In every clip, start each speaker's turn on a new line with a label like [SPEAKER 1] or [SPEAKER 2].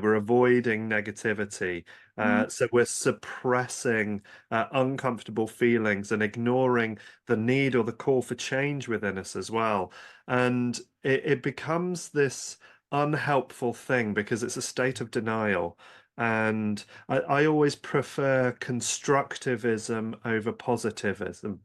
[SPEAKER 1] We're avoiding negativity. So we're suppressing uncomfortable feelings and ignoring the need or the call for change within us as well. And it becomes this unhelpful thing because it's a state of denial. And I always prefer constructivism over positivism.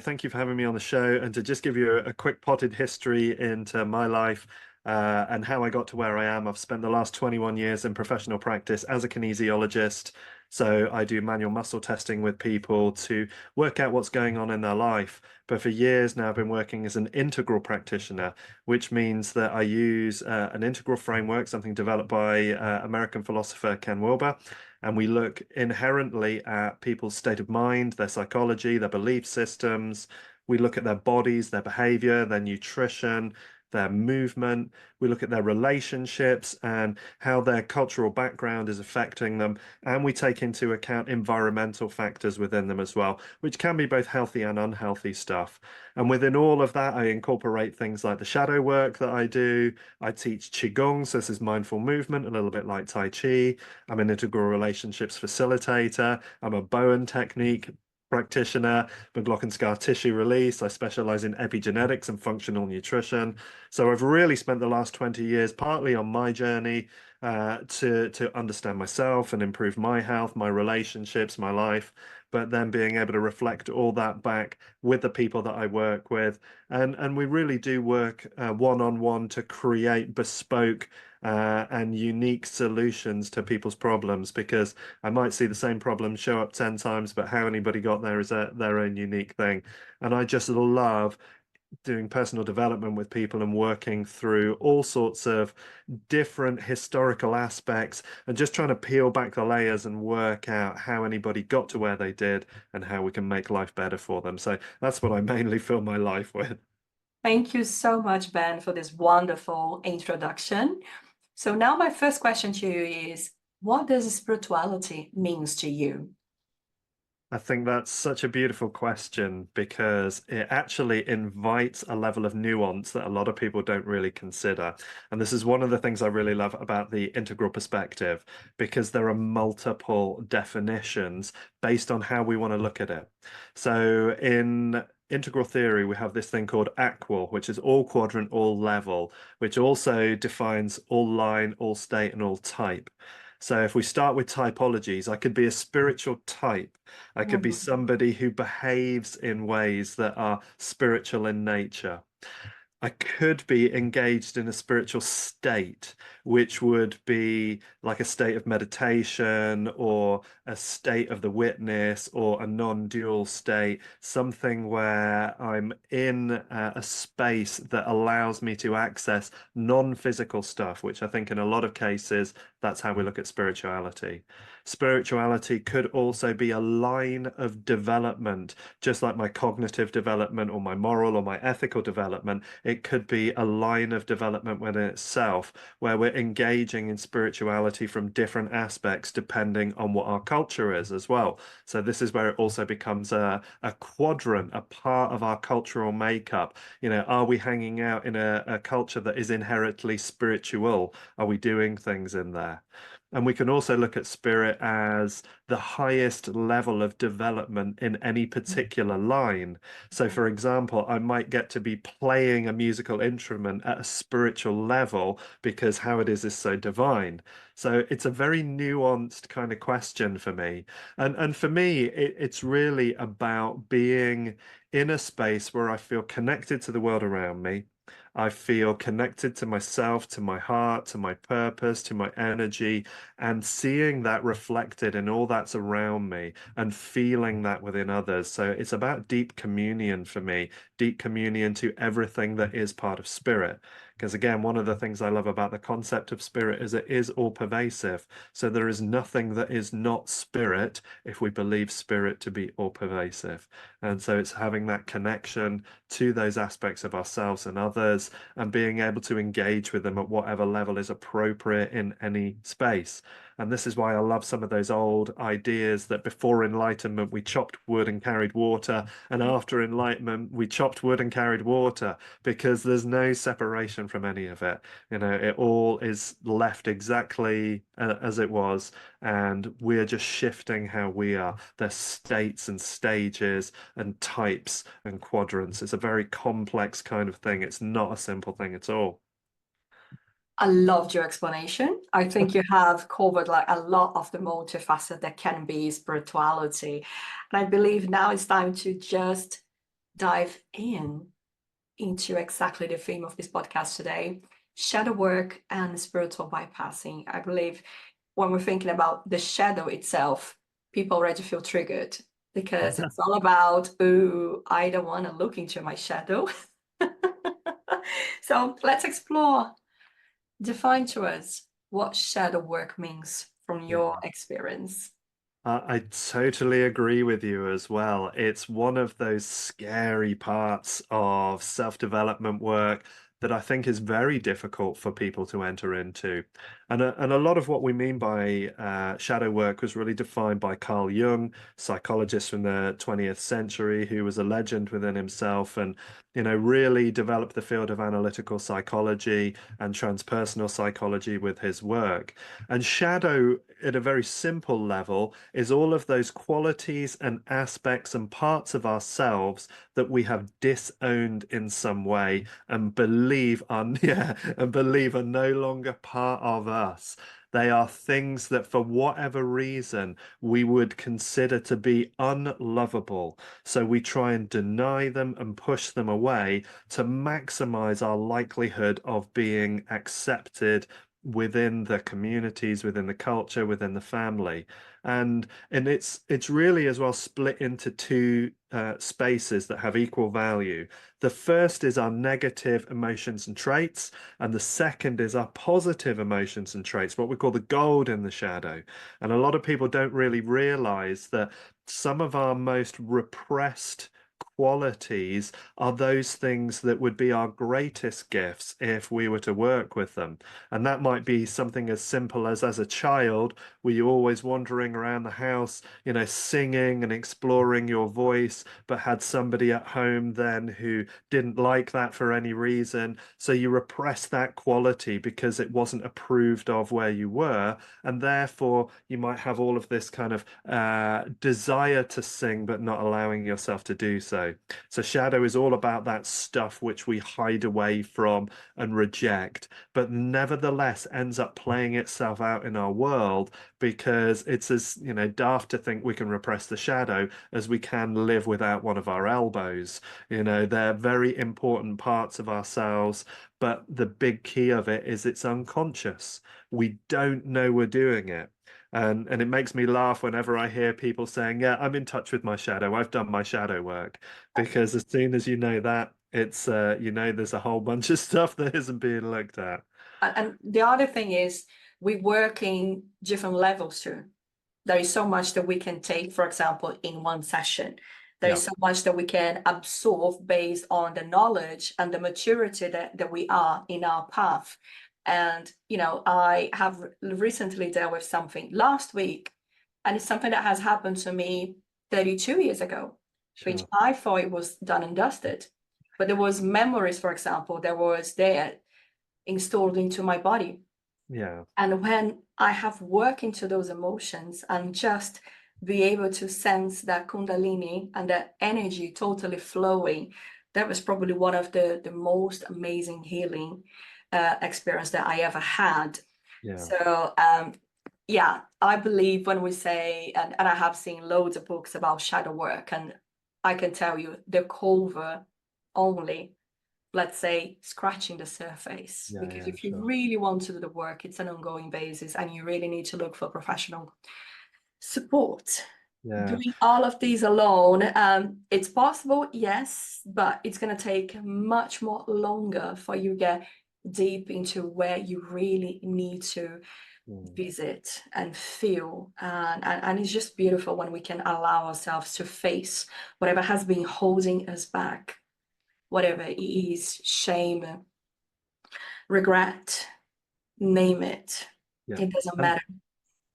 [SPEAKER 1] Thank you for having me on the show. And to just give you a quick potted history into my life and how I got to where I am, I've spent the last 21 years in professional practice as a kinesiologist. So I do manual muscle testing with people to work out what's going on in their life. But for years now, I've been working as an integral practitioner, which means that I use an integral framework, something developed by American philosopher Ken Wilber. And we look inherently at people's state of mind, their psychology, their belief systems. We look at their bodies, their behavior, their nutrition, their movement. We look at their relationships and how their cultural background is affecting them. And we take into account environmental factors within them as well, which can be both healthy and unhealthy stuff. And within all of that, I incorporate things like the shadow work that I do. I teach Qigong, so this is mindful movement, a little bit like Tai Chi. I'm an integral relationships facilitator. I'm a Bowen technique practitioner, McLaughlin scar tissue release. I specialize in epigenetics and functional nutrition. So I've really spent the last 20 years partly on my journey to understand myself and improve my health, my relationships, my life, but then being able to reflect all that back with the people that I work with. And we really do work one-on-one to create bespoke and unique solutions to people's problems, because I might see the same problem show up 10 times, but how anybody got there is their own unique thing. And I just love doing personal development with people and working through all sorts of different historical aspects and just trying to peel back the layers and work out how anybody got to where they did and how we can make life better for them. So that's what I mainly fill my life with.
[SPEAKER 2] Thank you so much, Ben, for this wonderful introduction. So now my first question to you is, what does spirituality means to you?
[SPEAKER 1] I think that's such a beautiful question because it actually invites a level of nuance that a lot of people don't really consider. And this is one of the things I really love about the integral perspective, because there are multiple definitions based on how we want to look at it. So in integral theory, we have this thing called AQUAL, which is all quadrant, all level, which also defines all line, all state, and all type. So if we start with typologies, I could be a spiritual type. I could be
[SPEAKER 2] Mhm.
[SPEAKER 1] somebody who behaves in ways that are spiritual in nature. I could be engaged in a spiritual state, which would be like a state of meditation or a state of the witness or a non-dual state, something where I'm in a space that allows me to access non-physical stuff, which I think in a lot of cases, that's how we look at spirituality. Spirituality could also be a line of development, just like my cognitive development or my moral or my ethical development. It could be a line of development within itself where we're engaging in spirituality from different aspects depending on what our culture is as well. So this is where it also becomes a quadrant, a part of our cultural makeup. You know, are we hanging out in a culture that is inherently spiritual? Are we doing things in there? And we can also look at spirit as the highest level of development in any particular line. So, for example, I might get to be playing a musical instrument at a spiritual level because how it is so divine. So it's a very nuanced kind of question for me. And for me, it's really about being in a space where I feel connected to the world around me. I feel connected to myself, to my heart, to my purpose, to my energy, and seeing that reflected in all that's around me and feeling that within others. So it's about deep communion for me, deep communion to everything that is part of spirit. Because again, one of the things I love about the concept of spirit is it is all pervasive. So there is nothing that is not spirit if we believe spirit to be all pervasive. And so it's having that connection to those aspects of ourselves and others and being able to engage with them at whatever level is appropriate in any space. And this is why I love some of those old ideas that before enlightenment we chopped wood and carried water, and after enlightenment we chopped wood and carried water, because there's no separation from any of it. It all is left exactly as it was, and we're just shifting how we are. There's states and stages and types and quadrants. It's a very complex kind of thing. It's not a simple thing at all.
[SPEAKER 2] I loved your explanation. I think you have covered like a lot of the multifaceted that can be spirituality. And I believe now it's time to just dive into exactly the theme of this podcast today, shadow work and spiritual bypassing. I believe when we're thinking about the shadow itself, people already feel triggered because it's all about, ooh, I don't want to look into my shadow. So let's explore. Define to us what shadow work means from your
[SPEAKER 1] Yeah.
[SPEAKER 2] experience.
[SPEAKER 1] I totally agree with you as well. It's one of those scary parts of self-development work that I think is very difficult for people to enter into. And a lot of what we mean by shadow work was really defined by Carl Jung, psychologist from the 20th century, who was a legend within himself and, really developed the field of analytical psychology and transpersonal psychology with his work. And shadow, at a very simple level, is all of those qualities and aspects and parts of ourselves that we have disowned in some way and believe are yeah, and believe are no longer part of us. They are things that, for whatever reason, we would consider to be unlovable. So we try and deny them and push them away to maximize our likelihood of being accepted within the communities, within the culture, within the family. And it's really as well split into two spaces that have equal value. The first is our negative emotions and traits, and the second is our positive emotions and traits, what we call the gold in the shadow. And a lot of people don't really realize that some of our most repressed qualities are those things that would be our greatest gifts if we were to work with them. And that might be something as simple as a child, were you always wandering around the house, singing and exploring your voice, but had somebody at home then who didn't like that for any reason. So you repress that quality because it wasn't approved of where you were. And therefore, you might have all of this kind of desire to sing, but not allowing yourself to do so. So shadow is all about that stuff which we hide away from and reject, but nevertheless ends up playing itself out in our world, because it's as, daft to think we can repress the shadow as we can live without one of our elbows. They're very important parts of ourselves, but the big key of it is it's unconscious. We don't know we're doing it. And it makes me laugh whenever I hear people saying, yeah, I'm in touch with my shadow. I've done my shadow work. Because as soon as you know that, it's there's a whole bunch of stuff that isn't being looked at.
[SPEAKER 2] And the other thing is we work in different levels too. There is so much that we can take, for example, in one session. There
[SPEAKER 1] Yeah,
[SPEAKER 2] is so much that we can absorb based on the knowledge and the maturity that we are in our path. And, I have recently dealt with something last week, and it's something that has happened to me 32 years ago, which
[SPEAKER 1] sure.
[SPEAKER 2] I thought it was done and dusted. But there was memories, for example, that was there installed into my body.
[SPEAKER 1] Yeah,
[SPEAKER 2] And when I have worked into those emotions and just be able to sense that kundalini and that energy totally flowing, that was probably one of the most amazing healing experience that I ever had.
[SPEAKER 1] yeah,
[SPEAKER 2] So yeah, I believe when we say, and I have seen loads of books about shadow work, and I can tell you the cover only, let's say, scratching the surface.
[SPEAKER 1] yeah,
[SPEAKER 2] Because
[SPEAKER 1] yeah,
[SPEAKER 2] if you
[SPEAKER 1] sure.
[SPEAKER 2] really want to do the work, it's an ongoing basis, and you really need to look for professional support.
[SPEAKER 1] Yeah,
[SPEAKER 2] Doing all of these alone, it's possible, yes, but it's going to take much more longer for you to get deep into where you really need to
[SPEAKER 1] mm,
[SPEAKER 2] visit and feel. And it's just beautiful when we can allow ourselves to face whatever has been holding us back, whatever it is, shame, regret, name it.
[SPEAKER 1] yeah.
[SPEAKER 2] It doesn't
[SPEAKER 1] And
[SPEAKER 2] matter.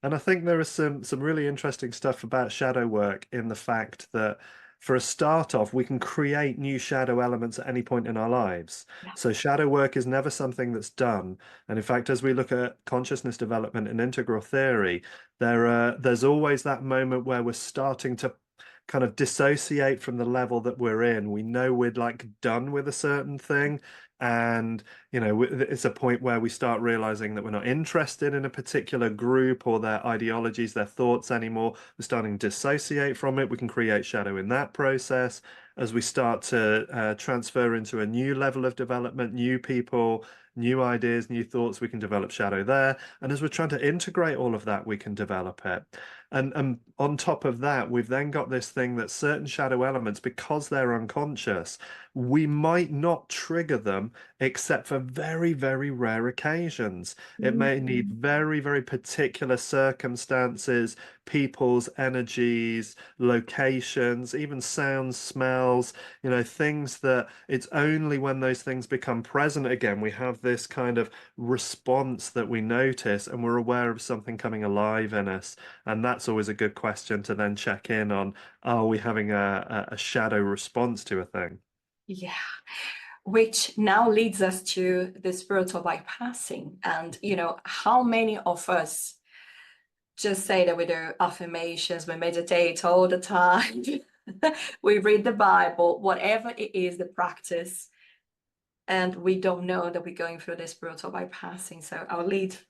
[SPEAKER 1] And I think there is some really interesting stuff about shadow work in the fact that for a start off, we can create new shadow elements at any point in our lives.
[SPEAKER 2] Yeah.
[SPEAKER 1] So shadow work is never something that's done. And in fact, as we look at consciousness development and integral theory, there's always that moment where we're starting to kind of dissociate from the level that we're in. We know we're like done with a certain thing. And it's a point where we start realizing that we're not interested in a particular group or their ideologies, their thoughts anymore. We're starting to dissociate from it. We can create shadow in that process. As we start to transfer into a new level of development, new people, new ideas, new thoughts, we can develop shadow there. And as we're trying to integrate all of that, we can develop it. And on top of that, we've then got this thing that certain shadow elements, because they're unconscious, we might not trigger them except for very, very rare occasions. It may need
[SPEAKER 2] Mhm.
[SPEAKER 1] very, very particular circumstances, people's energies, locations, even sounds, smells, things that it's only when those things become present again, we have this kind of response that we notice and we're aware of something coming alive in us. And that's always a good question to then check in on, are we having a shadow response to a thing?
[SPEAKER 2] Yeah, which now leads us to the spiritual bypassing. And, how many of us just say that we do affirmations, we meditate all the time, we read the Bible, whatever it is, the practice, and we don't know that we're going through this spiritual bypassing. So I'll leave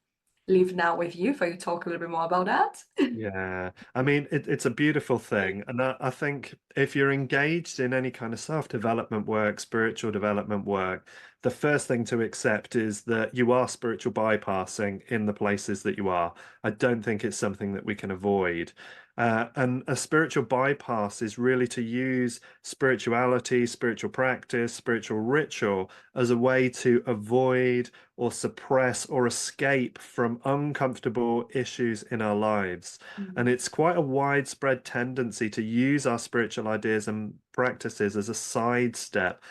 [SPEAKER 2] now with you for you to talk a little bit more about that.
[SPEAKER 1] Yeah, I mean, it's a beautiful thing. And I think if you're engaged in any kind of self-development work, spiritual development work, the first thing to accept is that you are spiritual bypassing in the places that you are. I don't think it's something that we can avoid. And a spiritual bypass is really to use spirituality, spiritual practice, spiritual ritual as a way to avoid or suppress or escape from uncomfortable issues in our lives. And
[SPEAKER 2] Mm.
[SPEAKER 1] it's quite a widespread tendency to use our spiritual ideas and practices as a sidestep,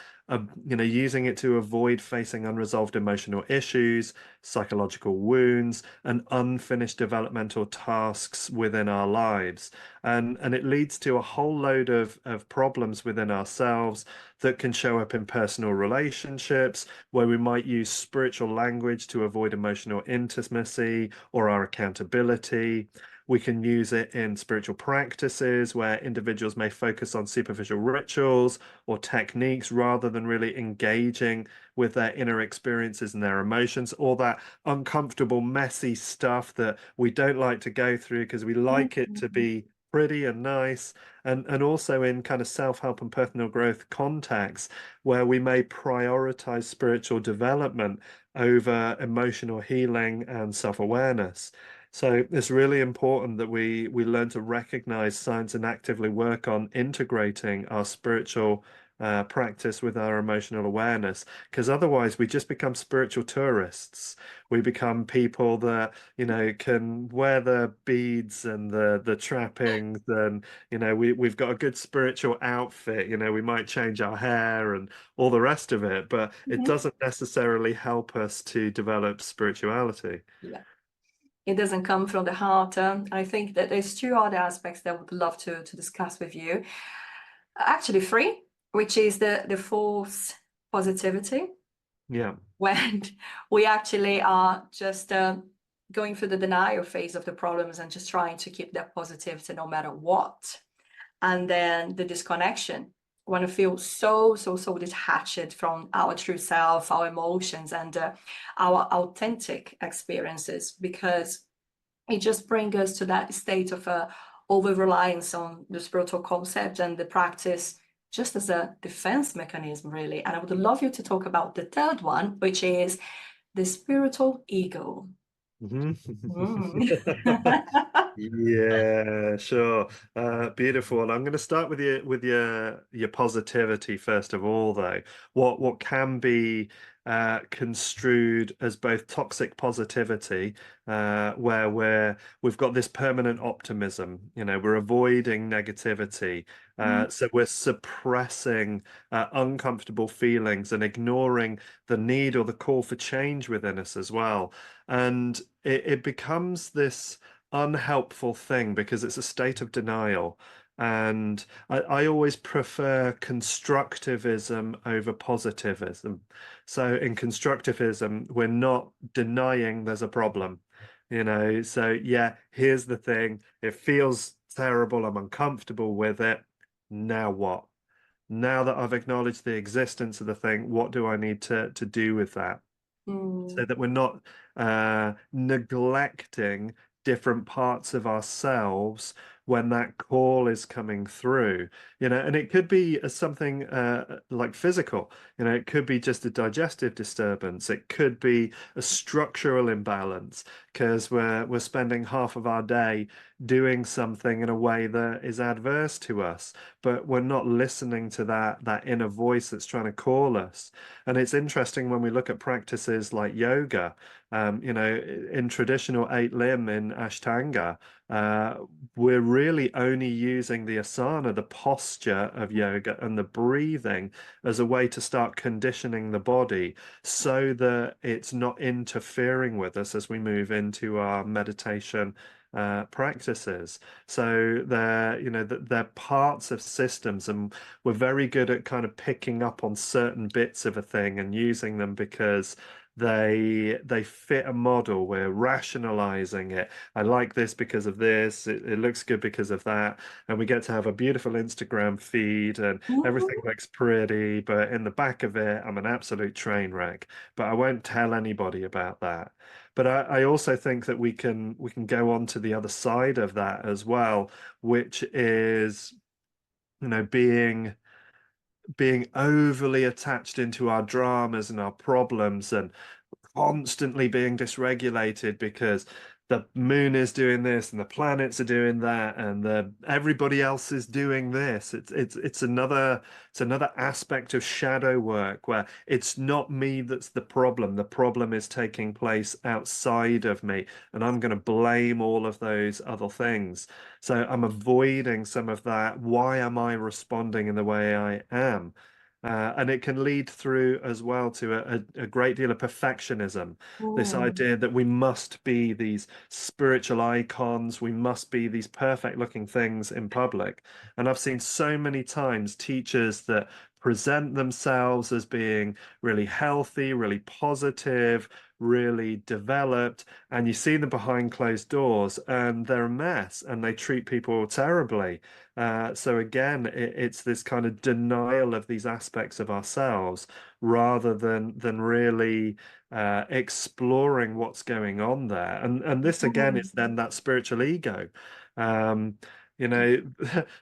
[SPEAKER 1] using it to avoid facing unresolved emotional issues, psychological wounds, and unfinished developmental tasks within our lives. And it leads to a whole load of problems within ourselves that can show up in personal relationships, where we might use spiritual language to avoid emotional intimacy or our accountability. We can use it in spiritual practices where individuals may focus on superficial rituals or techniques rather than really engaging with their inner experiences and their emotions, all that uncomfortable, messy stuff that we don't like to go through because we like it to
[SPEAKER 2] Mhm.
[SPEAKER 1] be pretty and nice, and also in kind of self-help and personal growth contexts where we may prioritize spiritual development over emotional healing and self-awareness. So it's really important that we learn to recognize signs and actively work on integrating our spiritual practice with our emotional awareness, because otherwise we just become spiritual tourists. We become people that, can wear the beads and the trappings, and we've got a good spiritual outfit. We might change our hair and all the rest of it, but it
[SPEAKER 2] Mhm.
[SPEAKER 1] doesn't necessarily help us to develop spirituality.
[SPEAKER 2] Yeah. It doesn't come from the heart. I think that there's two other aspects that I would love to discuss with you. Actually, three, which is the false positivity,
[SPEAKER 1] Yeah.
[SPEAKER 2] when we actually are just going through the denial phase of the problems and just trying to keep that positivity no matter what. And then the disconnection, when we feel so detached from our true self, our emotions, and our authentic experiences, because it just brings us to that state of over reliance on the spiritual concept and the practice just as a defense mechanism, really. And I would love you to talk about the third one, which is the spiritual ego.
[SPEAKER 1] Mhm.
[SPEAKER 2] Mm.
[SPEAKER 1] Yeah, sure. Beautiful. And I'm going to start with your positivity first of all, though. What can be construed as both toxic positivity, where we've got this permanent optimism, we're avoiding negativity. So we're suppressing uncomfortable feelings and ignoring the need or the call for change within us as well. And it becomes this unhelpful thing because it's a state of denial. And I always prefer constructivism over positivism. So in constructivism, we're not denying there's a problem, you know. So yeah, here's the thing. It feels terrible. I'm uncomfortable with it. Now what? Now that I've acknowledged the existence of the thing, what do I need to do with that? So
[SPEAKER 2] Mm.
[SPEAKER 1] that we're not neglecting different parts of ourselves when that call is coming through, you know, and it could be something like physical, you know, it could be just a digestive disturbance, it could be a structural imbalance because we're spending half of our day doing something in a way that is adverse to us, but we're not listening to that inner voice that's trying to call us. And it's interesting when we look at practices like yoga, you know, in traditional eight limb in Ashtanga, uh, we're really only using the asana, the posture of yoga, and the breathing as a way to start conditioning the body so that it's not interfering with us as we move into our meditation practices. So they're, you know, they're parts of systems, and we're very good at kind of picking up on certain bits of a thing and using them because they fit a model. We're rationalizing it. I like this because of this. It looks good because of that. And we get to have a beautiful Instagram feed and everything
[SPEAKER 2] Mhm.
[SPEAKER 1] looks pretty, but in the back of it, I'm an absolute train wreck. But I won't tell anybody about that. But I also think that we can go on to the other side of that as well, which is, you know, being overly attached into our dramas and our problems and constantly being dysregulated because the moon is doing this and the planets are doing that and everybody else is doing this. It's another aspect of shadow work where it's not me that's the problem. The problem is taking place outside of me, and I'm going to blame all of those other things. So I'm avoiding some of that. Why am I responding in the way I am? And it can lead through as well to a great deal of perfectionism. This
[SPEAKER 2] Mm.
[SPEAKER 1] idea that we must be these spiritual icons, we must be these perfect looking things in public. And I've seen so many times teachers that present themselves as being really healthy, really positive, really developed, and you see them behind closed doors and they're a mess and they treat people terribly. So again, it's this kind of denial of these aspects of ourselves rather than really exploring what's going on there. And this again
[SPEAKER 2] Mm.
[SPEAKER 1] is then that spiritual ego. Um, you know,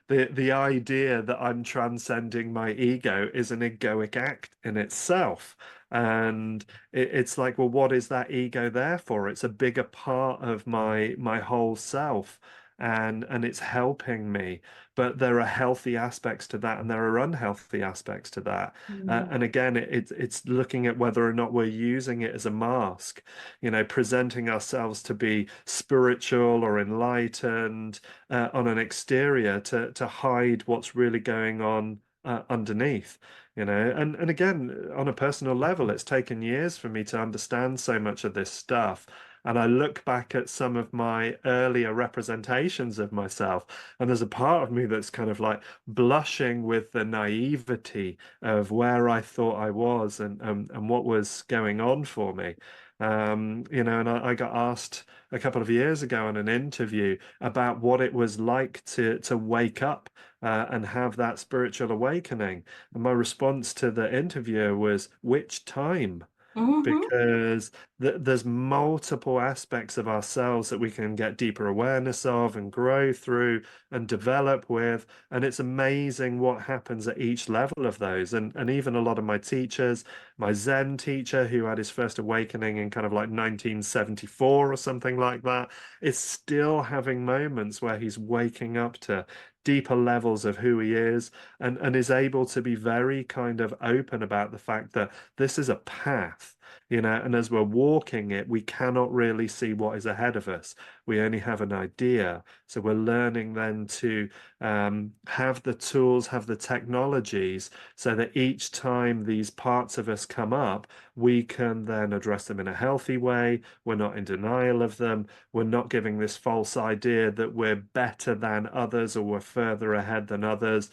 [SPEAKER 1] the idea that I'm transcending my ego is an egoic act in itself. And it's like, well, what is that ego there for? It's a bigger part of my whole self. And it's helping me, but there are healthy aspects to that and there are unhealthy aspects to that.
[SPEAKER 2] Mm.
[SPEAKER 1] And again, it's looking at whether or not we're using it as a mask, you know, presenting ourselves to be spiritual or enlightened on an exterior to hide what's really going on underneath, you know. And again, on a personal level, it's taken years for me to understand so much of this stuff. And I look back at some of my earlier representations of myself, and there's a part of me that's kind of like blushing with the naivety of where I thought I was and what was going on for me. You know, and I got asked a couple of years ago in an interview about what it was like to wake up and have that spiritual awakening. And my response to the interviewer was, which time?
[SPEAKER 2] Mhm.
[SPEAKER 1] Because there's multiple aspects of ourselves that we can get deeper awareness of and grow through and develop with. And it's amazing what happens at each level of those. And even a lot of my teachers, my Zen teacher who had his first awakening in kind of like 1974 or something like that, is still having moments where he's waking up to deeper levels of who he is and is able to be very kind of open about the fact that this is a path. and as we're walking it, we cannot really see what is ahead of us. We only have an idea. So we're learning then to have the tools, have the technologies, so that each time these parts of us come up, we can then address them in a healthy way. We're not in denial of them. We're not giving this false idea that we're better than others or we're further ahead than others,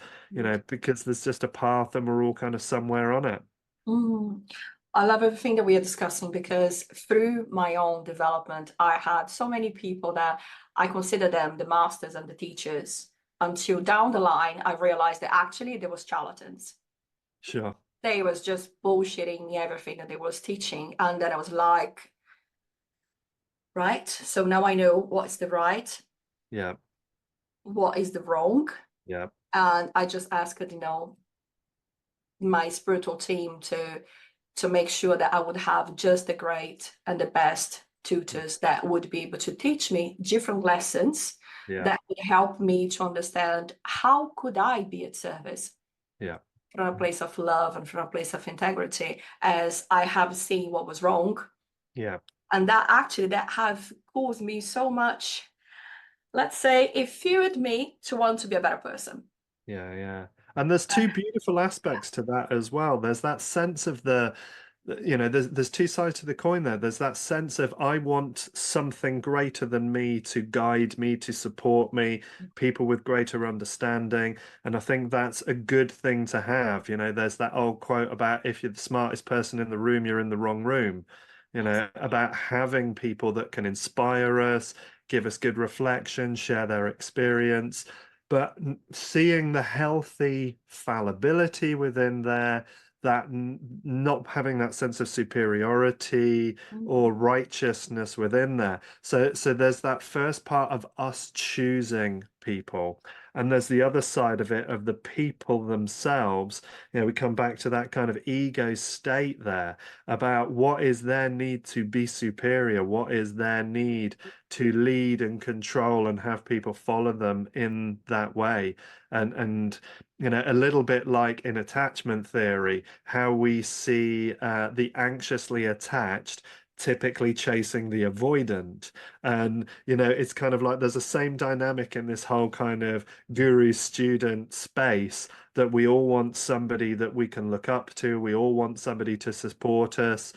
[SPEAKER 1] because there's just a path and we're all kind of somewhere on it.
[SPEAKER 2] Mm. I love everything that we are discussing because through my own development, I had so many people that I consider them the masters and the teachers until down the line, I realized that actually there was charlatans.
[SPEAKER 1] Sure.
[SPEAKER 2] They was just bullshitting everything that they was teaching. And then I was like, right, so now I know what's the right,
[SPEAKER 1] Yeah.
[SPEAKER 2] what is the wrong.
[SPEAKER 1] Yeah.
[SPEAKER 2] And I just asked, my spiritual team to make sure that I would have just the great and the best tutors that would be able to teach me different lessons
[SPEAKER 1] Yeah.
[SPEAKER 2] that would help me to understand how could I be at service
[SPEAKER 1] Yeah.
[SPEAKER 2] from a place of love and from a place of integrity, as I have seen what was wrong.
[SPEAKER 1] Yeah.
[SPEAKER 2] And that have caused me so much, let's say, it fueled me to want to be a better person.
[SPEAKER 1] Yeah, yeah. And there's two beautiful aspects to that as well. There's that sense of there's two sides to the coin there. There's that sense of I want something greater than me to guide me, to support me, people with greater understanding. And I think that's a good thing to have. There's that old quote about if you're the smartest person in the room, you're in the wrong room. About having people that can inspire us, give us good reflection, share their experience, but seeing the healthy fallibility within there, that not having that sense of superiority or righteousness within there. So there's that first part of us choosing people, and there's the other side of it of the people themselves. We come back to that kind of ego state there about what is their need to be superior, what is their need to lead and control and have people follow them in that way. And a little bit like in attachment theory, how we see the anxiously attached typically chasing the avoidant. And it's kind of like there's the same dynamic in this whole kind of guru student space, that we all want somebody that we can look up to, we all want somebody to support us,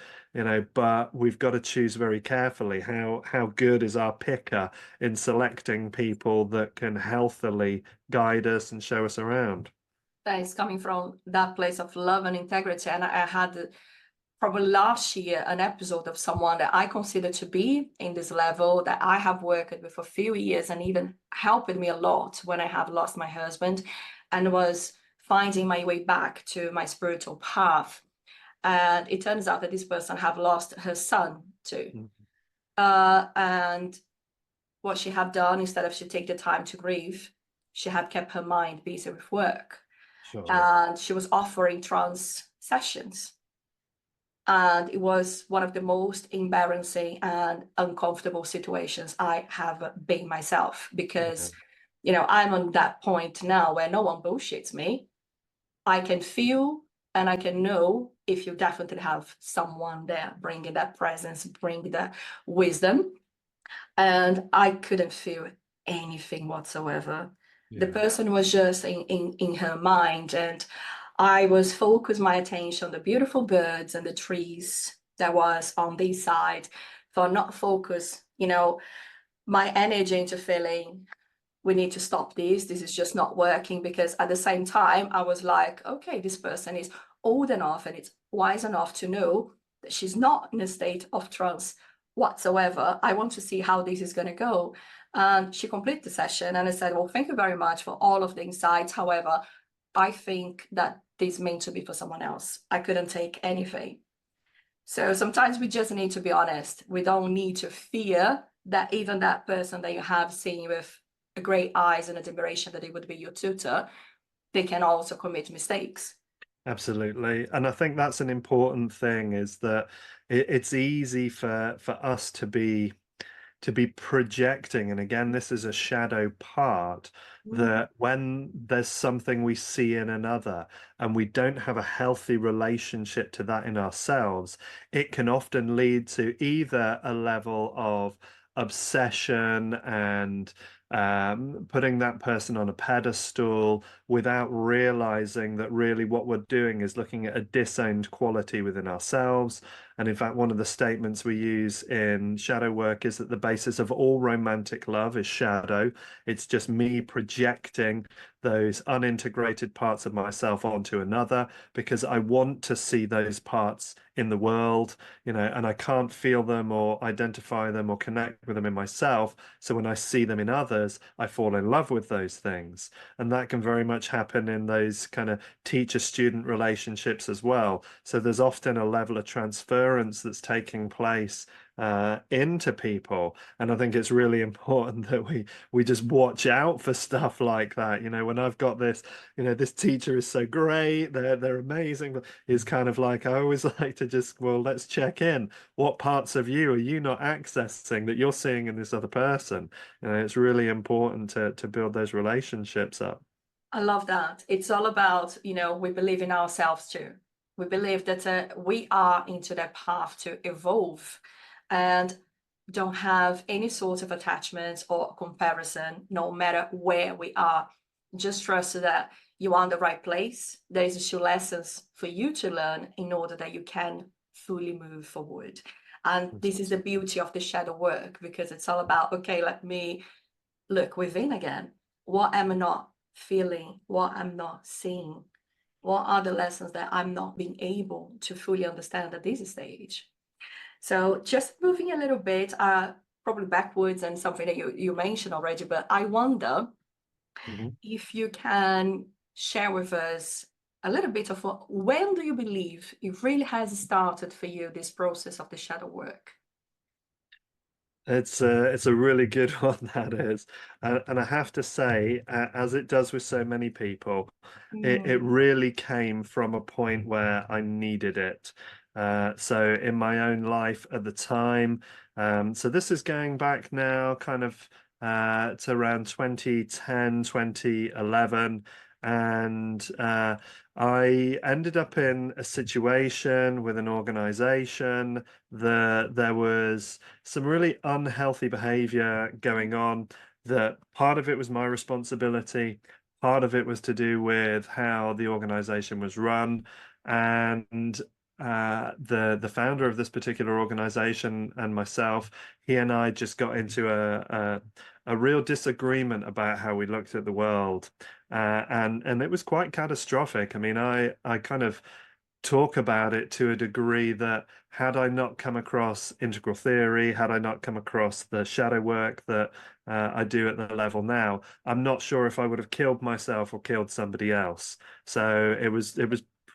[SPEAKER 1] but we've got to choose very carefully how good is our picker in selecting people that can healthily guide us and show us around.
[SPEAKER 2] That is coming from that place of love and integrity. And I had probably last year an episode of someone that I consider to be in this level that I have worked with for a few years and even helped me a lot when I have lost my husband and was finding my way back to my spiritual path. And it turns out that this person have lost her son too. And what she had done, instead of she take the time to grieve, she had kept her mind busy with work.
[SPEAKER 1] Sure.
[SPEAKER 2] And she was offering trance sessions. And it was one of the most embarrassing and uncomfortable situations I have been myself, because, I'm on that point now where no one bullshits me. I can feel and I can know if you definitely have someone there bringing that presence, bringing that wisdom. And I couldn't feel anything whatsoever. The
[SPEAKER 1] Yeah.
[SPEAKER 2] person was just in her mind, and I was focused my attention on the beautiful birds and the trees that was on this side, for not focus, my energy into feeling we need to stop this is just not working. Because at the same time I was like, okay, this person is old enough and it's wise enough to know that she's not in a state of trance whatsoever. I want to see how this is going to go. And she completed the session and I said, well, thank you very much for all of the insights. However, I think that this meant to be for someone else. I couldn't take anything. So sometimes we just need to be honest. We don't need to fear that even that person that you have seen with a great eyes and admiration that it would be your tutor, they can also commit mistakes.
[SPEAKER 1] Absolutely. And I think that's an important thing, is that it's easy for us to be to be projecting. And again, this is a shadow part
[SPEAKER 2] Mhm.
[SPEAKER 1] that when there's something we see in another and we don't have a healthy relationship to that in ourselves, it can often lead to either a level of obsession and putting that person on a pedestal without realizing that really what we're doing is looking at a disowned quality within ourselves. And in fact, one of the statements we use in shadow work is that the basis of all romantic love is shadow. It's just me projecting those unintegrated parts of myself onto another because I want to see those parts in the world, and I can't feel them or identify them or connect with them in myself. So when I see them in others, I fall in love with those things. And that can very much happen in those kind of teacher-student relationships as well. So there's often a level of transference that's taking place into people. And I think it's really important that we just watch out for stuff like that. When I've got this, this teacher is so great, they're amazing, but it's kind of like I always like to just, well, let's check in. What parts of you are you not accessing that you're seeing in this other person? It's really important to build those relationships up.
[SPEAKER 2] I love that. It's all about, we believe in ourselves too. We believe that we are into that path to evolve and don't have any sort of attachments or comparison, no matter where we are. Just trust that you are in the right place. There's still lessons for you to learn in order that you can fully move forward. And this is the beauty of the shadow work because it's all about, okay, let me look within again. What am I not feeling? What I'm not seeing? What are the lessons that I'm not being able to fully understand at this stage? So just moving a little bit, probably backwards and something that you mentioned already, but I wonder
[SPEAKER 1] Mhm.
[SPEAKER 2] if you can share with us a little bit of when do you believe it really has started for you, this process of the shadow work?
[SPEAKER 1] It's a really good one, that is, and I have to say, as it does with so many people, it
[SPEAKER 2] Mm,
[SPEAKER 1] really came from a point where I needed it. So in my own life at the time, so this is going back now, kind of to around 2010, 2011, and I ended up in a situation with an organization that there was some really unhealthy behavior going on, that part of it was my responsibility, part of it was to do with how the organization was run. And the founder of this particular organization and myself, he and I just got into a real disagreement about how we looked at the world. And it was quite catastrophic. I mean, I kind of talk about it to a degree that had I not come across integral theory, had I not come across the shadow work that I do at the level now, I'm not sure if I would have killed myself or killed somebody else. So it was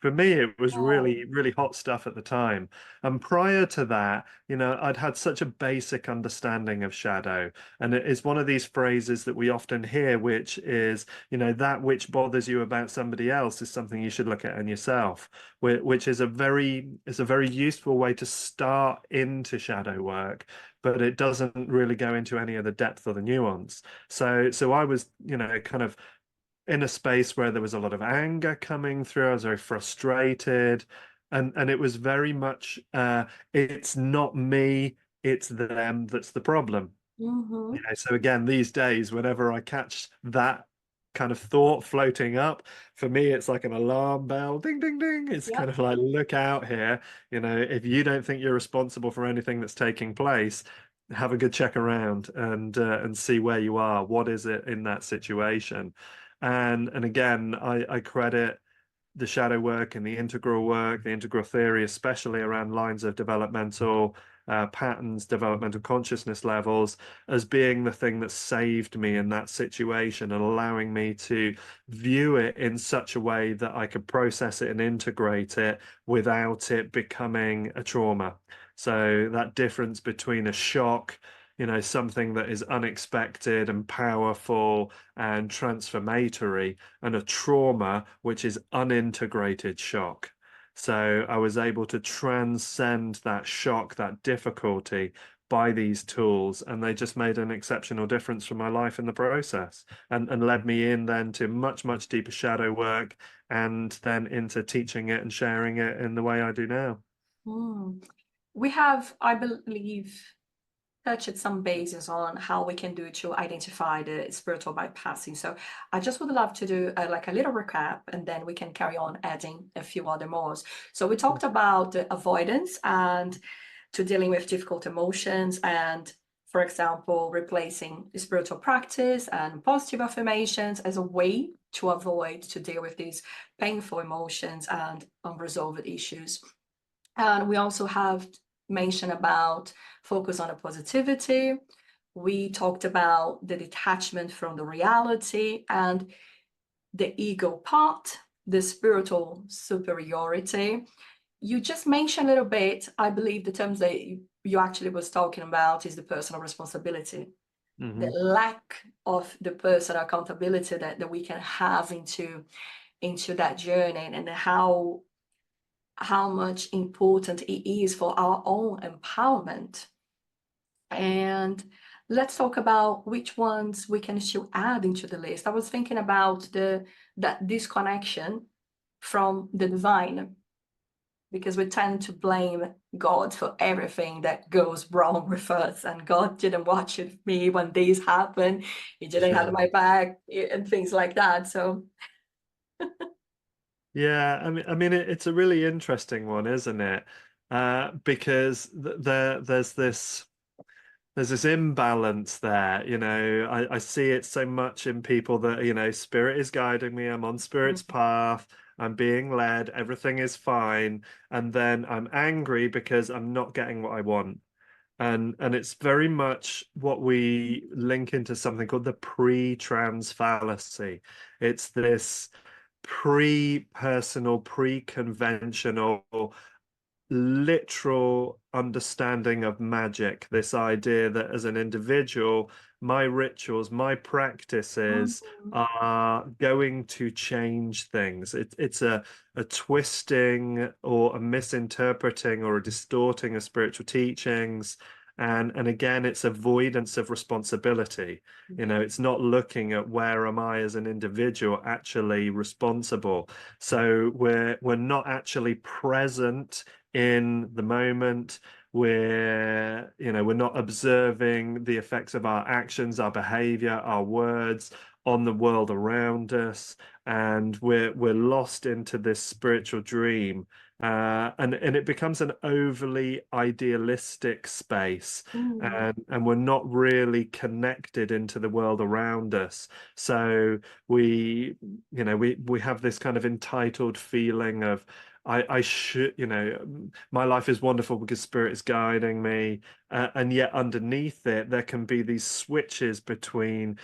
[SPEAKER 1] for me, it was
[SPEAKER 2] oh,
[SPEAKER 1] really, really hot stuff at the time. And prior to that, I'd had such a basic understanding of shadow. And it is one of these phrases that we often hear, which is, that which bothers you about somebody else is something you should look at in yourself, which is a very useful way to start into shadow work, but it doesn't really go into any of the depth or the nuance. So I was, kind of in a space where there was a lot of anger coming through. I was very frustrated, and it was very much it's not me, it's them that's the problem.
[SPEAKER 2] mm-hmm.
[SPEAKER 1] So again, these days, whenever I catch that kind of thought floating up, for me, it's like an alarm bell, ding, ding, ding. It's kind
[SPEAKER 2] Yep.
[SPEAKER 1] of like, look out here. If you don't think you're responsible for anything that's taking place, have a good check around and see where you are. What is it in that situation? And again, I credit the shadow work and the integral work, the integral theory, especially around lines of developmental patterns, developmental consciousness levels, as being the thing that saved me in that situation and allowing me to view it in such a way that I could process it and integrate it without it becoming a trauma. So that difference between a shock, something that is unexpected and powerful and transformatory, and a trauma, which is unintegrated shock. So I was able to transcend that shock, that difficulty, by these tools, and they just made an exceptional difference for my life in the process, and led me in then to much, much deeper shadow work, and then into teaching it and sharing it in the way I do now.
[SPEAKER 2] Mm. We have, I believe, touched some bases on how we can do to identify the spiritual bypassing. So I just would love to do like a little recap, and then we can carry on adding a few other more. So we talked about the avoidance and to dealing with difficult emotions, and for example, replacing spiritual practice and positive affirmations as a way to avoid to deal with these painful emotions and unresolved issues. And we also have mentioned about focus on the positivity. We talked about the detachment from the reality and the ego part, the spiritual superiority. You just mentioned a little bit, I believe the terms that you actually was talking about is the personal responsibility, the
[SPEAKER 1] Hmm.
[SPEAKER 2] lack of the personal accountability that we can have into that journey, and how much important it is for our own empowerment. And let's talk about which ones we can still add into the list. I was thinking about that disconnection from the divine, because we tend to blame God for everything that goes wrong with us. And God didn't watch it with me when this happened. He didn't have
[SPEAKER 1] Sure.
[SPEAKER 2] my back and things like that. So,
[SPEAKER 1] Yeah, it's a really interesting one, isn't it? Because there's this imbalance there. I see it so much in people that, spirit is guiding me, I'm on spirit's path, I'm being led, everything is fine, and then I'm angry because I'm not getting what I want. And it's very much what we link into something called the pre-trans fallacy. It's this pre-personal, pre-conventional, literal understanding of magic. This idea that as an individual, my rituals, my practices
[SPEAKER 2] mhm.
[SPEAKER 1] are going to change things. It's a twisting or a misinterpreting or a distorting of spiritual teachings. And again, it's avoidance of responsibility. It's not looking at where am I as an individual actually responsible. So we're not actually present in the moment. We're not observing the effects of our actions, our behavior, our words on the world around us, and we're lost into this spiritual dream. And it becomes an overly idealistic space,
[SPEAKER 2] Mm.
[SPEAKER 1] and we're not really connected into the world around us. So we have this kind of entitled feeling of I should, my life is wonderful because spirit is guiding me. And yet underneath it, there can be these switches between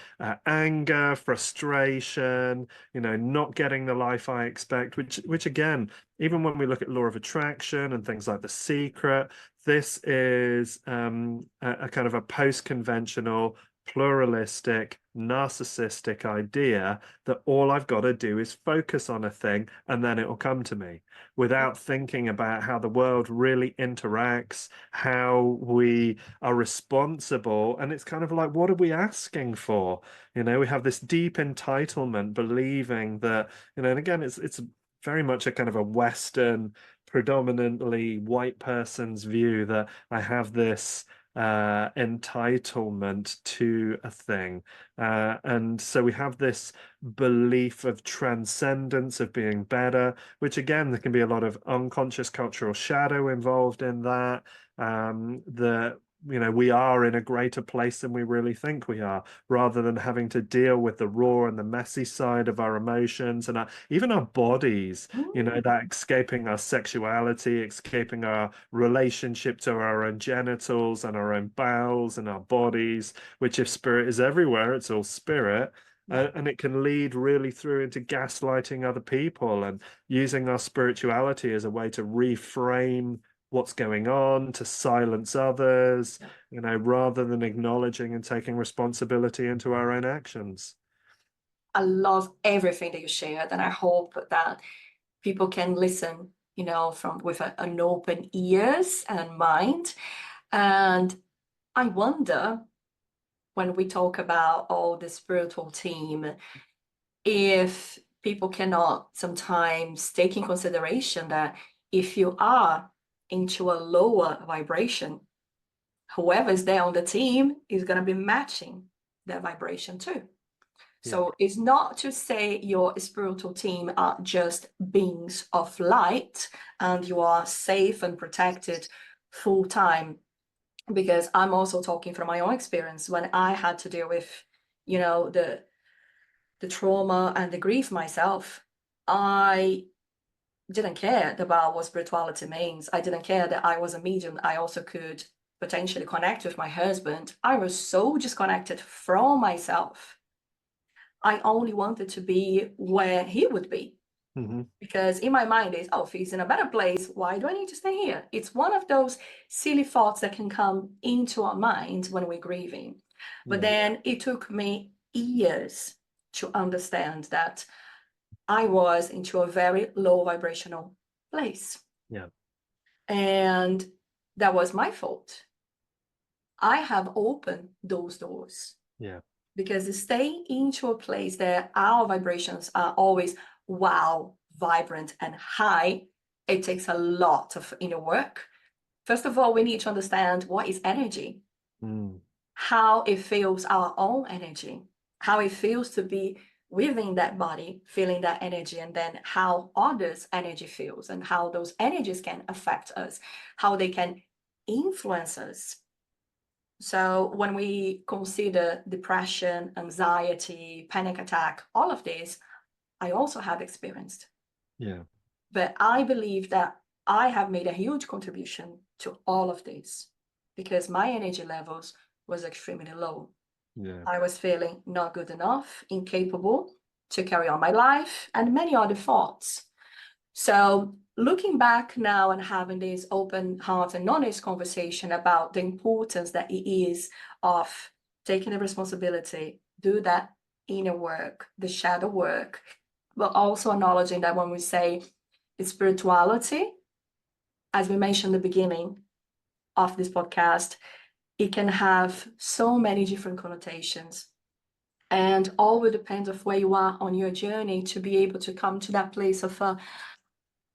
[SPEAKER 1] anger, frustration, not getting the life I expect, which again, even when we look at law of attraction and things like The Secret, this is a kind of a post-conventional, pluralistic, narcissistic idea that all I've got to do is focus on a thing and then it will come to me, without thinking about how the world really interacts, how we are responsible. And it's kind of like, what are we asking for? We have this deep entitlement, believing that, and again, it's very much a kind of a Western, predominantly white person's view that I have this entitlement to a thing. And so we have this belief of transcendence, of being better, which again, there can be a lot of unconscious cultural shadow involved in that. That we are in a greater place than we really think we are, rather than having to deal with the raw and the messy side of our emotions and even our bodies,
[SPEAKER 2] Mm.
[SPEAKER 1] that escaping our sexuality, escaping our relationship to our own genitals and our own bowels and our bodies, which if spirit is everywhere, it's all spirit.
[SPEAKER 2] Yeah.
[SPEAKER 1] And it can lead really through into gaslighting other people and using our spirituality as a way to reframe what's going on, to silence others, rather than acknowledging and taking responsibility into our own actions.
[SPEAKER 2] I love everything that you shared, and I hope that people can listen, from with an open ears and mind. And I wonder when we talk about all the spiritual team, if people cannot sometimes take in consideration that if you are into a lower vibration, whoever is there on the team is going to be matching their vibration too.
[SPEAKER 1] Yeah.
[SPEAKER 2] So it's not to say your spiritual team are just beings of light and you are safe and protected full time. Because I'm also talking from my own experience when I had to deal with, the trauma and the grief myself. I didn't care about what spirituality means. I didn't care that I was a medium. I also could potentially connect with my husband. I was so disconnected from myself. I only wanted to be where he would be.
[SPEAKER 1] Hmm.
[SPEAKER 2] Because in my mind is, oh, if he's in a better place, why do I need to stay here? It's one of those silly thoughts that can come into our mind when we're grieving. But
[SPEAKER 1] Yeah.
[SPEAKER 2] then it took me years to understand that I was into a very low vibrational place.
[SPEAKER 1] Yeah.
[SPEAKER 2] And that was my fault. I have opened those doors
[SPEAKER 1] Yeah.
[SPEAKER 2] because staying into a place that our vibrations are always wow, vibrant and high, it takes a lot of inner work. First of all, we need to understand what is energy,
[SPEAKER 1] Mm.
[SPEAKER 2] how it feels our own energy, how it feels to be within that body, feeling that energy, and then how others' energy feels and how those energies can affect us, how they can influence us. So when we consider depression, anxiety, panic attack, all of this, I also have experienced.
[SPEAKER 1] Yeah.
[SPEAKER 2] But I believe that I have made a huge contribution to all of this because my energy levels was extremely low.
[SPEAKER 1] Yeah.
[SPEAKER 2] I was feeling not good enough, incapable to carry on my life, and many other thoughts. So looking back now and having this open heart and honest conversation about the importance that it is of taking the responsibility, do that inner work, the shadow work, but also acknowledging that when we say spirituality, as we mentioned at the beginning of this podcast, it can have so many different connotations. And all will depend of where you are on your journey to be able to come to that place of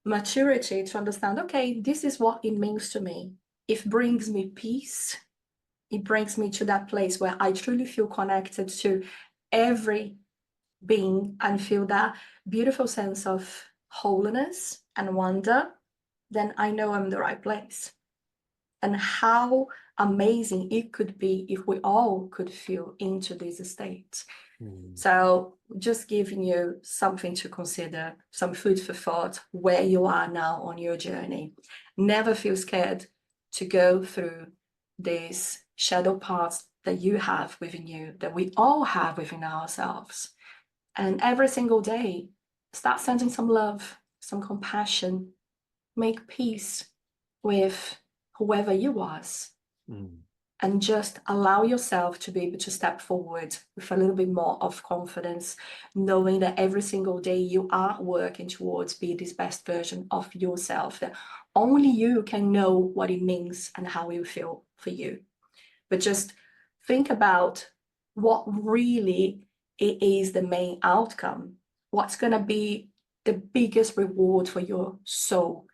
[SPEAKER 2] maturity to understand, okay, this is what it means to me. It brings me peace. It brings me to that place where I truly feel connected to every being and feel that beautiful sense of wholeness and wonder. Then I know I'm in the right place. And how amazing it could be if we all could feel into this state.
[SPEAKER 1] Mm.
[SPEAKER 2] So just giving you something to consider, some food for thought where you are now on your journey. Never feel scared to go through these shadow parts that you have within you, that we all have within ourselves. And every single day, start sending some love, some compassion, make peace with whoever you was,
[SPEAKER 1] Mm.
[SPEAKER 2] and just allow yourself to be able to step forward with a little bit more of confidence, knowing that every single day you are working towards be this best version of yourself, that only you can know what it means and how you feel for you. But just think about what really it is the main outcome. What's going to be the biggest reward for your soul?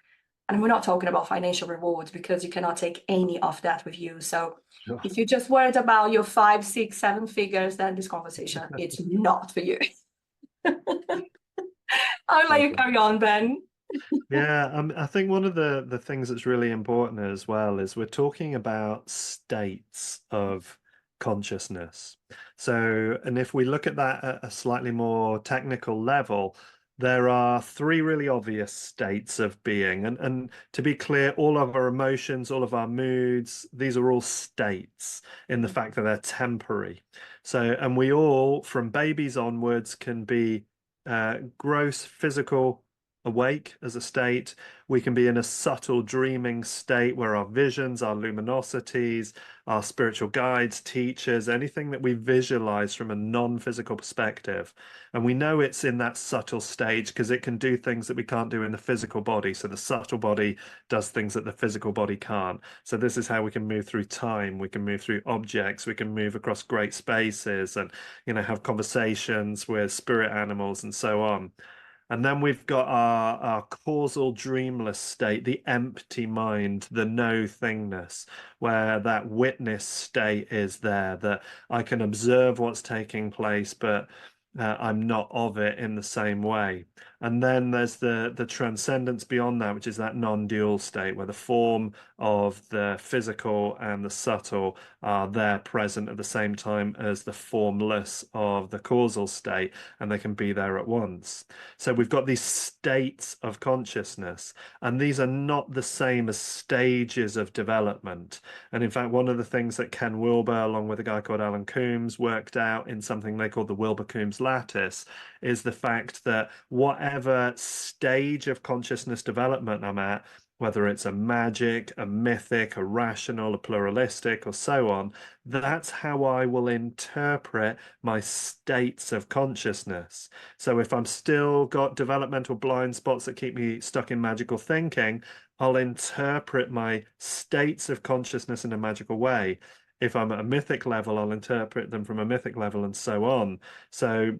[SPEAKER 2] And we're not talking about financial rewards because you cannot take any of that with you. So
[SPEAKER 1] Sure.
[SPEAKER 2] if you're just worried about your 5, 6, 7 figures, then this conversation, it's not for you. I'll let you
[SPEAKER 1] Okay.
[SPEAKER 2] carry on, Ben.
[SPEAKER 1] Yeah, I think one of the things that's really important as well is we're talking about states of consciousness. So, and if we look at that at a slightly more technical level, there are three really obvious states of being. And to be clear, all of our emotions, all of our moods, these are all states in the fact that they're temporary. So, and we all, from babies onwards, can be gross physical awake as a state. We can be in a subtle dreaming state where our visions, our luminosities, our spiritual guides, teachers, anything that we visualize from a non-physical perspective. And we know it's in that subtle stage because it can do things that we can't do in the physical body. So the subtle body does things that the physical body can't. So this is how we can move through time. We can move through objects. We can move across great spaces and, have conversations with spirit animals and so on. And then we've got our causal dreamless state, the empty mind, the no thingness, where that witness state is there, that I can observe what's taking place, but I'm not of it in the same way. And then there's the transcendence beyond that, which is that non-dual state, where the form of the physical and the subtle are there present at the same time as the formless of the causal state, and they can be there at once. So we've got these states of consciousness, and these are not the same as stages of development. And in fact, one of the things that Ken Wilber, along with a guy called Alan Coombs, worked out in something they called the Wilber-Coombs lattice is the fact that whatever stage of consciousness development I'm at, whether it's a magic, a mythic, a rational, a pluralistic, or so on, that's how I will interpret my states of consciousness. So if I'm still got developmental blind spots that keep me stuck in magical thinking, I'll interpret my states of consciousness in a magical way. If I'm at a mythic level, I'll interpret them from a mythic level and so on. So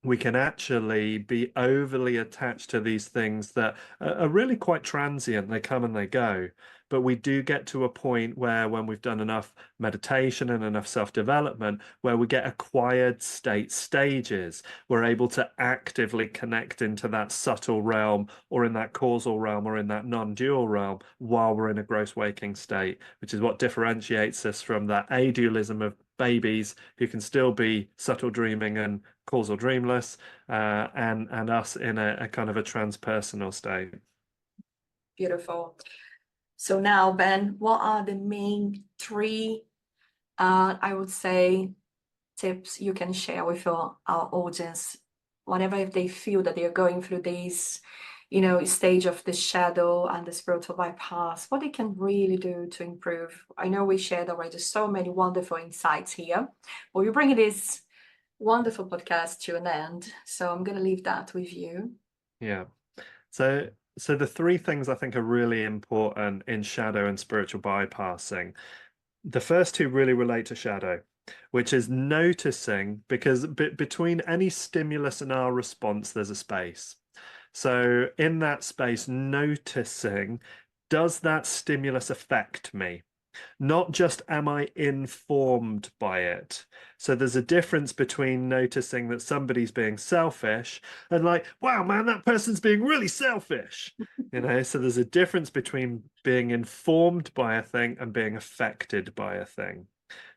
[SPEAKER 1] we can actually be overly attached to these things that are really quite transient. They come and they go. But we do get to a point where, when we've done enough meditation and enough self-development, where we get acquired state stages, we're able to actively connect into that subtle realm or in that causal realm or in that non-dual realm while we're in a gross waking state, which is what differentiates us from that adualism of babies who can still be subtle dreaming and causal dreamless, and us in a kind of a transpersonal state.
[SPEAKER 2] Beautiful. So now, Ben, what are the main three, I would say, tips you can share with our audience, whenever if they feel that they're going through this, stage of the shadow and the spiritual bypass, what they can really do to improve? I know we shared already so many wonderful insights here, but we're bringing this wonderful podcast to an end. So I'm going to leave that with you.
[SPEAKER 1] Yeah. So the three things I think are really important in shadow and spiritual bypassing. The first two really relate to shadow, which is noticing, because between any stimulus and our response, there's a space. So in that space, noticing, does that stimulus affect me? Not just am I informed by it. So there's a difference between noticing that somebody's being selfish and like, wow, man, that person's being really selfish. So there's a difference between being informed by a thing and being affected by a thing.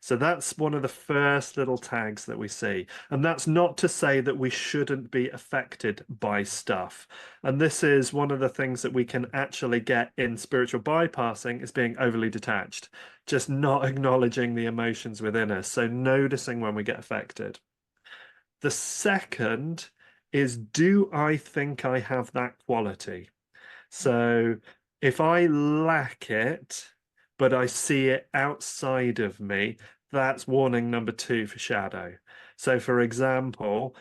[SPEAKER 1] So that's one of the first little tags that we see. And that's not to say that we shouldn't be affected by stuff. And this is one of the things that we can actually get in spiritual bypassing, is being overly detached, just not acknowledging the emotions within us. So noticing when we get affected. The second is, do I think I have that quality? So if I lack it, but I see it outside of me, that's warning number two for shadow. So for example,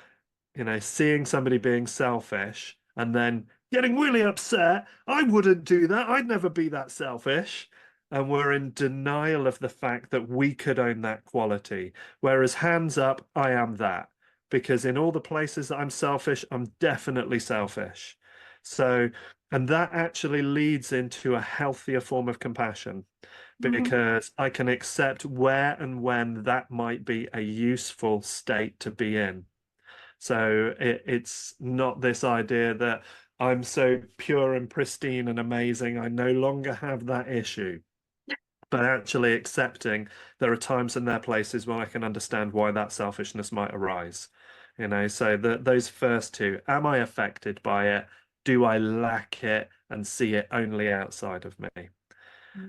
[SPEAKER 1] seeing somebody being selfish and then getting really upset, I wouldn't do that. I'd never be that selfish. And we're in denial of the fact that we could own that quality. Whereas hands up, I am that. Because in all the places that I'm selfish, I'm definitely selfish. So, and that actually leads into a healthier form of compassion,
[SPEAKER 2] Mhm.
[SPEAKER 1] because I can accept where and when that might be a useful state to be in. So it's not this idea that I'm so pure and pristine and amazing, I no longer have that issue, but actually accepting there are times and there are places where I can understand why that selfishness might arise. So those first two, am I affected by it? Do I lack it and see it only outside of me?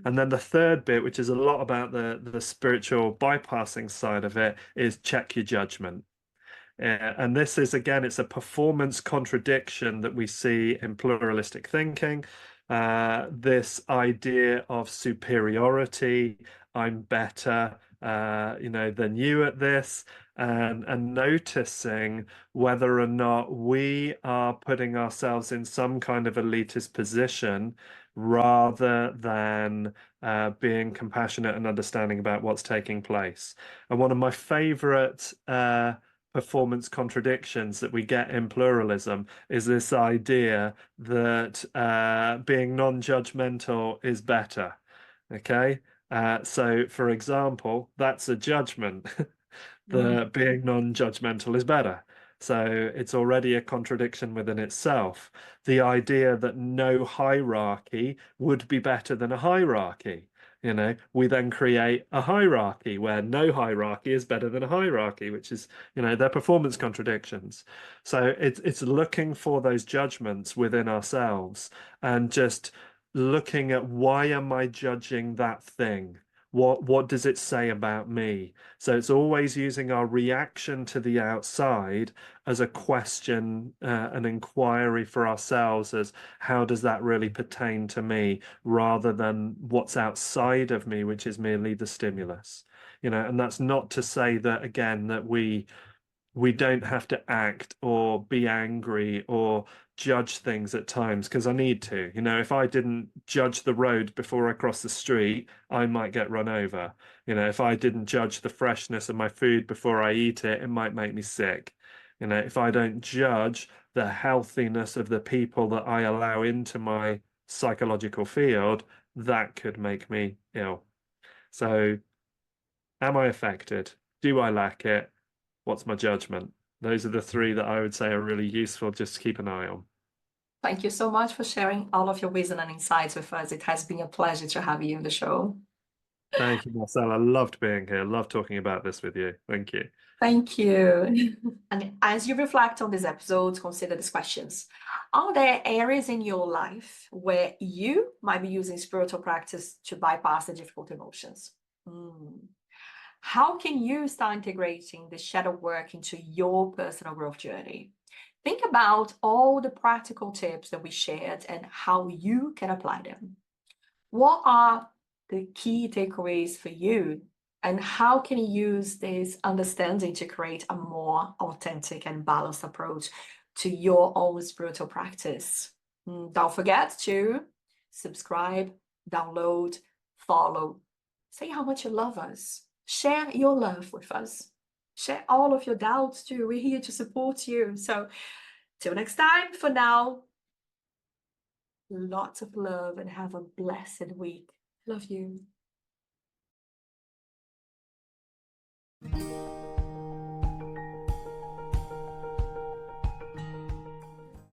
[SPEAKER 1] And then the third bit, which is a lot about the spiritual bypassing side of it, is check your judgment. And this is, again, it's a performance contradiction that we see in pluralistic thinking. This idea of superiority, I'm better, than you at this, and noticing whether or not we are putting ourselves in some kind of elitist position rather than being compassionate and understanding about what's taking place. And one of my favorite performance contradictions that we get in pluralism is this idea that being non-judgmental is better. Okay. So, for example, that's a judgment.
[SPEAKER 2] Mm.
[SPEAKER 1] The being non-judgmental is better. So it's already a contradiction within itself. The idea that no hierarchy would be better than a hierarchy. We then create a hierarchy where no hierarchy is better than a hierarchy, which is, they're performance contradictions. So it's looking for those judgments within ourselves and just looking at, why am I judging that thing? What does it say about me? So it's always using our reaction to the outside as a question, an inquiry for ourselves as, how does that really pertain to me, rather than what's outside of me, which is merely the stimulus. And that's not to say that, again, that we don't have to act or be angry or judge things at times, because I need to. If I didn't judge the road before I cross the street, I might get run over. If I didn't judge the freshness of my food before I eat it, it might make me sick. If I don't judge the healthiness of the people that I allow into my psychological field, that could make me ill. So, am I affected? Do I lack it? What's my judgment? Those are the three that I would say are really useful just to keep an eye on.
[SPEAKER 2] Thank you so much for sharing all of your wisdom and insights with us. It has been a pleasure to have you in the show.
[SPEAKER 1] Thank you, Marcel. I loved being here. Loved talking about this with you. Thank you.
[SPEAKER 2] Thank you. And as you reflect on this episode, consider these questions. Are there areas in your life where you might be using spiritual practice to bypass the difficult emotions? How can you start integrating the shadow work into your personal growth journey? Think about all the practical tips that we shared and how you can apply them. What are the key takeaways for you? And how can you use this understanding to create a more authentic and balanced approach to your own spiritual practice? Don't forget to subscribe, download, follow. Say how much you love us. Share your love with us. Share all of your doubts too. We're here to support you. So, till next time, for now, lots of love and have a blessed week. Love you.